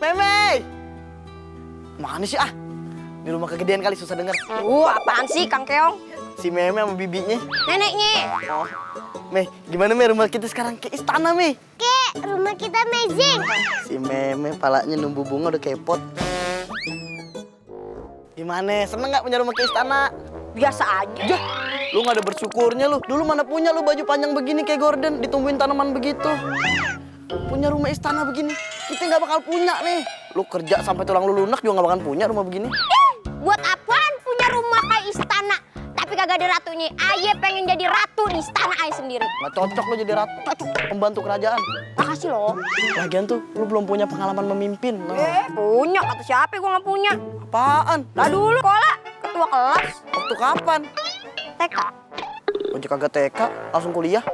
Meme! Mana sih ah? Di rumah kegedean kali susah denger. Apaan sih Kang Keong? Si Meme sama bibinya. Neneknya. Oh. Meh, gimana Meh rumah kita sekarang ke istana Meh? Rumah kita amazing. Si Meme palanya numbu bunga udah kepot. Gimana? Seneng nggak punya rumah ke istana? Biasa aja. Lu nggak ada bersyukurnya lu. Dulu mana punya lu baju panjang begini kayak Gordon, ditumbuhin tanaman begitu. Punya rumah istana begini, kita nggak bakal punya nih. Lu kerja sampai tulang lu lunak juga nggak bakal punya rumah begini. Buat apaan punya rumah kayak istana? Tapi kagak ada ratunya. Aye pengen jadi ratu di istana Aye sendiri. Nggak cocok lu jadi ratu, pembantu kerajaan. Makasih loh. Lagian tuh, lu belum punya pengalaman memimpin. Punya, kata siapa gua nggak punya. Apaan? Lah dulu sekolah, ketua kelas, Waktu kapan? TK. Ojek kagak TK, langsung kuliah.